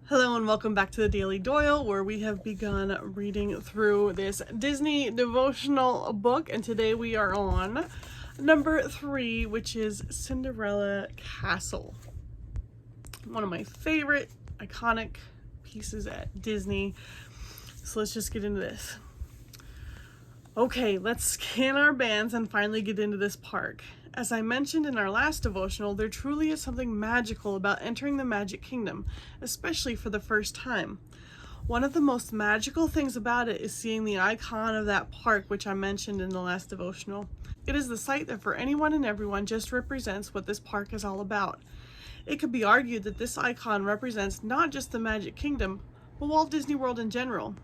Hello and welcome back to the Daily Doyle, where we have begun reading through this Disney devotional book, and today we are on number 3, which is Cinderella Castle. One of my favorite iconic pieces at Disney. So let's just get into this. Okay, let's scan our bands and finally get into this park. As I mentioned in our last devotional, there truly is something magical about entering the Magic Kingdom, especially for the first time. One of the most magical things about it is seeing the icon of that park, which I mentioned in the last devotional. It is the sight that for anyone and everyone just represents what this park is all about. It could be argued that this icon represents not just the Magic Kingdom, but Walt Disney World in general.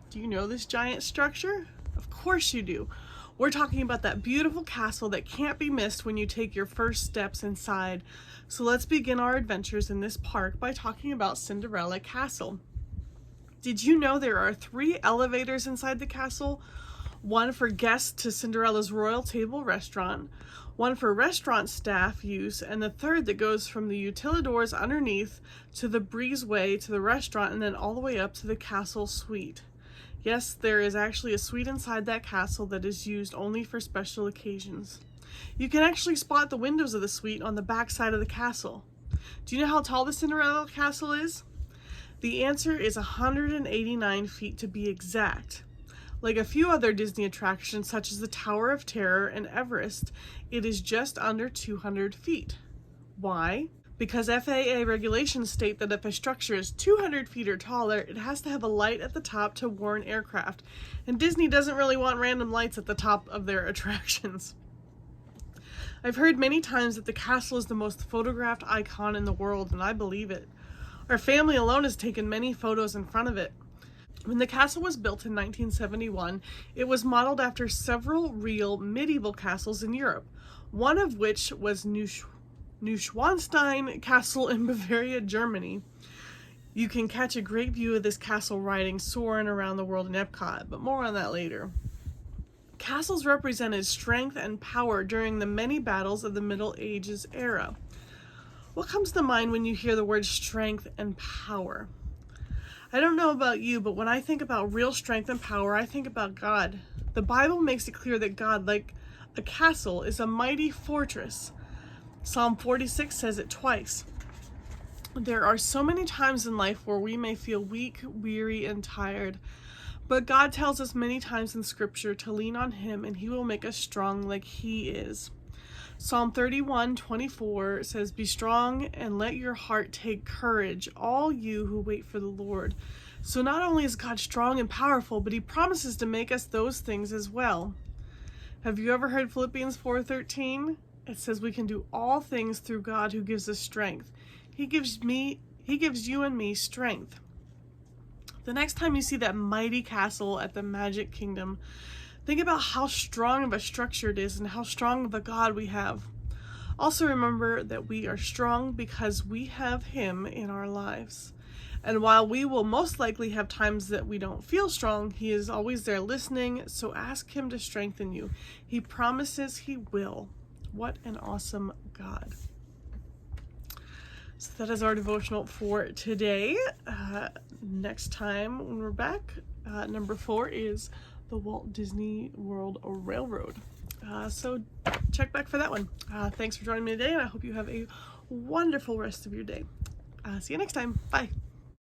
Do you know this giant structure? Of course you do. We're talking about that beautiful castle that can't be missed when you take your first steps inside. So let's begin our adventures in this park by talking about Cinderella Castle. Did you know there are 3 elevators inside the castle? One for guests to Cinderella's Royal Table restaurant, one for restaurant staff use, and the third that goes from the utilidors underneath to the breezeway to the restaurant and then all the way up to the castle suite. Yes, there is actually a suite inside that castle that is used only for special occasions. You can actually spot the windows of the suite on the back side of the castle. Do you know how tall the Cinderella Castle is? The answer is 189 feet to be exact. Like a few other Disney attractions such as the Tower of Terror and Everest, it is just under 200 feet. Why? Because FAA regulations state that if a structure is 200 feet or taller, it has to have a light at the top to warn aircraft. And Disney doesn't really want random lights at the top of their attractions. I've heard many times that the castle is the most photographed icon in the world, and I believe it. Our family alone has taken many photos in front of it. When the castle was built in 1971, it was modeled after several real medieval castles in Europe, one of which was Neuschwanstein Castle in Bavaria, Germany. You can catch a great view of this castle riding soaring around the world in Epcot, but more on that later. Castles represented strength and power during the many battles of the Middle Ages era. What comes to mind when you hear the word strength and power? I don't know about you, but when I think about real strength and power, I think about God. The Bible makes it clear that God, like a castle, is a mighty fortress. Psalm 46 says it twice. There are so many times in life where we may feel weak, weary, and tired, but God tells us many times in Scripture to lean on Him and He will make us strong like He is. Psalm 31:24 says, "Be strong and let your heart take courage, all you who wait for the Lord." So not only is God strong and powerful, but He promises to make us those things as well. Have you ever heard Philippians 4:13? It says we can do all things through God who gives us strength. He gives you and me strength. The next time you see that mighty castle at the Magic Kingdom, think about how strong of a structure it is and how strong of a God we have. Also remember that we are strong because we have Him in our lives. And while we will most likely have times that we don't feel strong, He is always there listening, so ask Him to strengthen you. He promises He will. What an awesome God. So that is our devotional for today. Next time when we're back, number 4 is the Walt Disney World Railroad. So check back for that one. Thanks for joining me today, and I hope you have a wonderful rest of your day. See you next time. Bye.